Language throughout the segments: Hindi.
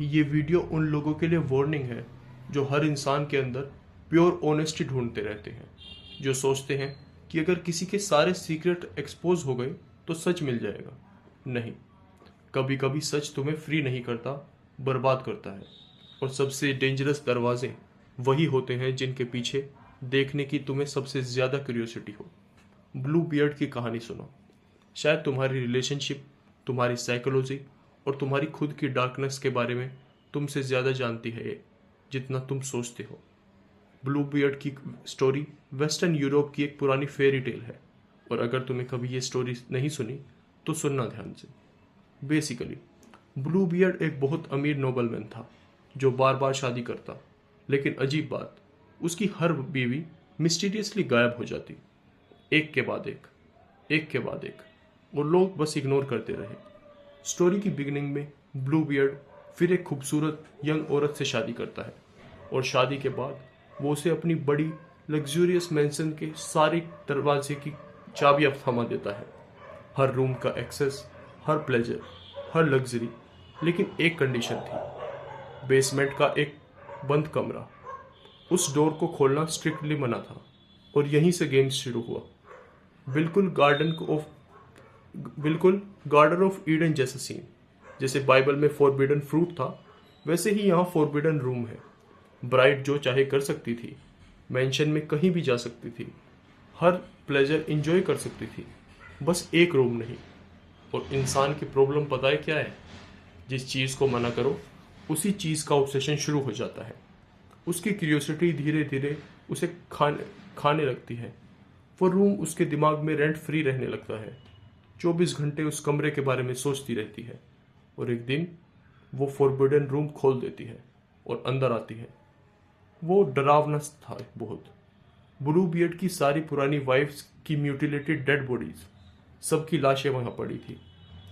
ये वीडियो उन लोगों के लिए वार्निंग है जो हर इंसान के अंदर प्योर ऑनेस्टी ढूंढते रहते हैं, जो सोचते हैं कि अगर किसी के सारे सीक्रेट एक्सपोज हो गए तो सच मिल जाएगा। नहीं, कभी कभी सच तुम्हें फ्री नहीं करता, बर्बाद करता है। और सबसे डेंजरस दरवाजे वही होते हैं जिनके पीछे देखने की तुम्हें सबसे ज्यादा क्यूरियोसिटी हो। ब्लू बियर्ड की कहानी सुनो। शायद तुम्हारी रिलेशनशिप, तुम्हारी साइकोलॉजी और तुम्हारी खुद की डार्कनेस के बारे में तुमसे ज़्यादा जानती है ये, जितना तुम सोचते हो। ब्लू बियर्ड की स्टोरी वेस्टर्न यूरोप की एक पुरानी फेरी टेल है, और अगर तुम्हें कभी ये स्टोरी नहीं सुनी तो सुनना ध्यान से। बेसिकली ब्लू बियर्ड एक बहुत अमीर नोबलमैन था जो बार बार शादी करता, लेकिन अजीब बात, उसकी हर बीवी मिस्टीरियसली गायब हो जाती, एक के बाद एक, एक के बाद एक, और लोग बस इग्नोर करते रहे। स्टोरी की बिगिनिंग में ब्लू बियर्ड फिर एक खूबसूरत यंग औरत से शादी करता है, और शादी के बाद वो उसे अपनी बड़ी लग्जूरियस मैंसन के सारे दरवाजे की चाबियां थमा देता है, हर रूम का एक्सेस, हर प्लेजर, हर लग्जरी। लेकिन एक कंडीशन थी, बेसमेंट का एक बंद कमरा, उस डोर को खोलना स्ट्रिक्टली मना था। और यहीं से गेम शुरू हुआ। बिल्कुल गार्डन ऑफ ईडन जैसा सीन। जैसे बाइबल में फॉरबिडन फ्रूट था, वैसे ही यहाँ फॉरबिडन रूम है। ब्राइड जो चाहे कर सकती थी, मेंशन में कहीं भी जा सकती थी, हर प्लेजर इंजॉय कर सकती थी, बस एक रूम नहीं। और इंसान की प्रॉब्लम पता है क्या है? जिस चीज़ को मना करो उसी चीज़ का ऑब्सेशन शुरू हो जाता है। उसकी क्यूरियोसिटी धीरे धीरे उसे खाने लगती है। वो रूम उसके दिमाग में रेंट फ्री रहने लगता है। 24 घंटे उस कमरे के बारे में सोचती रहती है, और एक दिन वो फॉरबिडन रूम खोल देती है और अंदर आती है। वो डरावना था बहुत। ब्लू बियर्ड की सारी पुरानी वाइफ्स की म्यूटिलेटेड डेड बॉडीज, सबकी लाशें वहां पड़ी थी।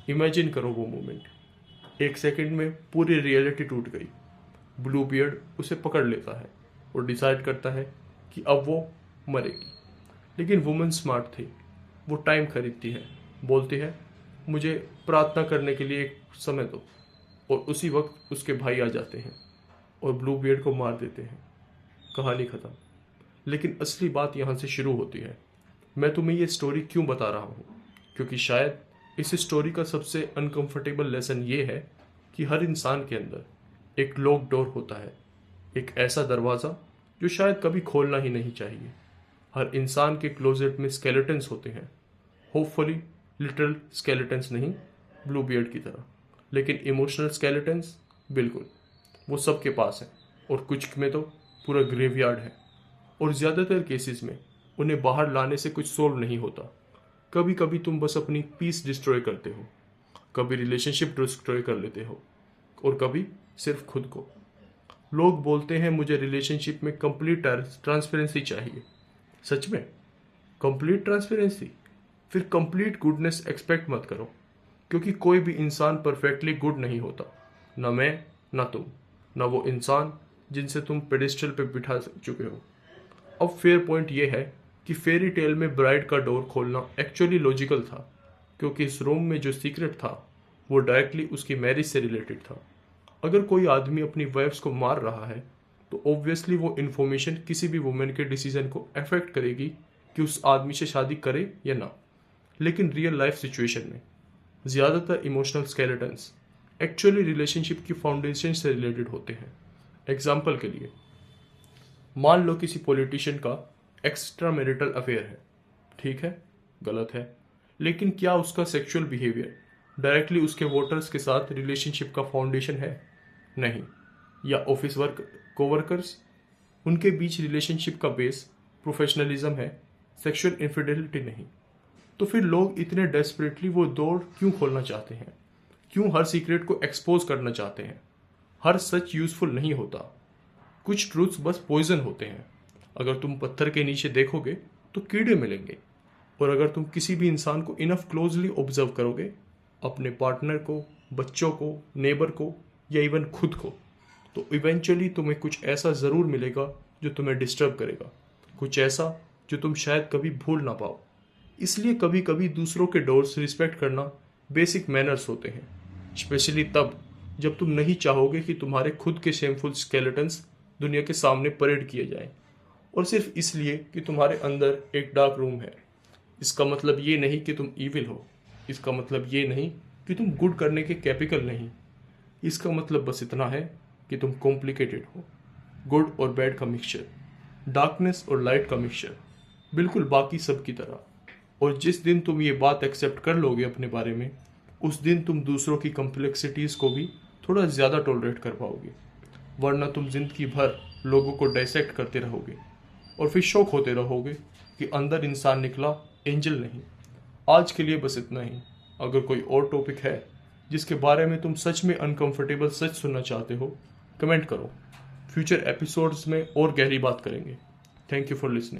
इमेजिन करो वो मोमेंट। एक सेकंड में पूरी रियलिटी टूट गई। ब्लू बियर्ड उसे पकड़ लेता है और डिसाइड करता है कि अब वो मरेगी। लेकिन वुमेन स्मार्ट थी, वो टाइम खरीदती है, बोलती है मुझे प्रार्थना करने के लिए एक समय दो, और उसी वक्त उसके भाई आ जाते हैं और ब्लू बियर्ड को मार देते हैं। कहानी खत्म। लेकिन असली बात यहाँ से शुरू होती है। मैं तुम्हें ये स्टोरी क्यों बता रहा हूँ? क्योंकि शायद इस स्टोरी का सबसे अनकंफर्टेबल लेसन ये है कि हर इंसान के अंदर एक लॉक डोर होता है, एक ऐसा दरवाज़ा जो शायद कभी खोलना ही नहीं चाहिए। हर इंसान के क्लोजेट में स्केलेटन्स होते हैं, होपफुली लिटरल स्केलेटन्स नहीं ब्लू बियर्ड की तरह, लेकिन इमोशनल स्केलेटन्स बिल्कुल, वो सबके पास है। और कुछ में तो पूरा ग्रेवयार्ड है। और ज़्यादातर केसेस में उन्हें बाहर लाने से कुछ सोल्व नहीं होता। कभी कभी तुम बस अपनी पीस डिस्ट्रॉय करते हो, कभी रिलेशनशिप डिस्ट्रॉय कर लेते हो, और कभी सिर्फ खुद को। लोग बोलते हैं मुझे रिलेशनशिप में कंप्लीट ट्रांसपेरेंसी चाहिए। सच में कंप्लीट ट्रांसपेरेंसी? फिर कंप्लीट गुडनेस एक्सपेक्ट मत करो, क्योंकि कोई भी इंसान परफेक्टली गुड नहीं होता। ना मैं, ना तुम, ना वो इंसान जिनसे तुम पेडिस्टल पे बिठा चुके हो। अब फेयर पॉइंट ये है कि फेरी टेल में ब्राइड का डोर खोलना एक्चुअली लॉजिकल था, क्योंकि इस रूम में जो सीक्रेट था वो डायरेक्टली उसकी मैरिज से रिलेटेड था। अगर कोई आदमी अपनी वाइफ्स को मार रहा है तो ऑब्वियसली वो इन्फॉर्मेशन किसी भी वुमेन के डिसीजन को अफेक्ट करेगी कि उस आदमी से शादी करे या ना। लेकिन रियल लाइफ सिचुएशन में ज़्यादातर इमोशनल स्केलेटन्स एक्चुअली रिलेशनशिप की फाउंडेशन से रिलेटेड होते हैं। एग्जाम्पल के लिए, मान लो किसी पॉलिटिशियन का एक्स्ट्रा मैरिटल अफेयर है। ठीक है, गलत है, लेकिन क्या उसका सेक्सुअल बिहेवियर डायरेक्टली उसके वोटर्स के साथ रिलेशनशिप का फाउंडेशन है? नहीं। या ऑफिस वर्क कोवर्कर्स, उनके बीच रिलेशनशिप का बेस प्रोफेशनलिज्म है, सेक्सुअल इनफिडेलिटी नहीं। तो फिर लोग इतने डेस्परेटली वो डोर क्यों खोलना चाहते हैं? क्यों हर सीक्रेट को एक्सपोज करना चाहते हैं? हर सच यूजफुल नहीं होता, कुछ ट्रूथ्स बस पॉइजन होते हैं। अगर तुम पत्थर के नीचे देखोगे तो कीड़े मिलेंगे, और अगर तुम किसी भी इंसान को इनफ क्लोजली ऑब्जर्व करोगे, अपने पार्टनर को, बच्चों को, नेबर को, या इवन खुद को, तो इवेंचुअली तुम्हें कुछ ऐसा ज़रूर मिलेगा जो तुम्हें डिस्टर्ब करेगा, कुछ ऐसा जो तुम शायद कभी भूल ना पाओ। इसलिए कभी कभी दूसरों के डोर्स रिस्पेक्ट करना बेसिक मैनर्स होते हैं, स्पेशली तब जब तुम नहीं चाहोगे कि तुम्हारे खुद के शेमफुल स्केलेटन्स दुनिया के सामने परेड किए जाएं, और सिर्फ इसलिए कि तुम्हारे अंदर एक डार्क रूम है। इसका मतलब ये नहीं कि तुम ईविल हो, इसका मतलब ये नहीं कि तुम गुड करने के कैपेबल नहीं, इसका मतलब बस इतना है कि तुम कॉम्प्लिकेटेड हो, गुड और बैड का मिक्सचर, डार्कनेस और लाइट का मिक्सचर, बिल्कुल बाकी सब की तरह। और जिस दिन तुम ये बात एक्सेप्ट कर लोगे अपने बारे में, उस दिन तुम दूसरों की कॉम्प्लेक्सिटीज़ को भी थोड़ा ज़्यादा टॉलरेट कर पाओगे, वरना तुम जिंदगी भर लोगों को डाइसेक्ट करते रहोगे और फिर शौक होते रहोगे कि अंदर इंसान निकला, एंजल नहीं। आज के लिए बस इतना ही। अगर कोई और टॉपिक है जिसके बारे में तुम सच में अनकंफर्टेबल सच सुनना चाहते हो, कमेंट करो। फ्यूचर एपिसोड्स में और गहरी बात करेंगे। Thank you for listening.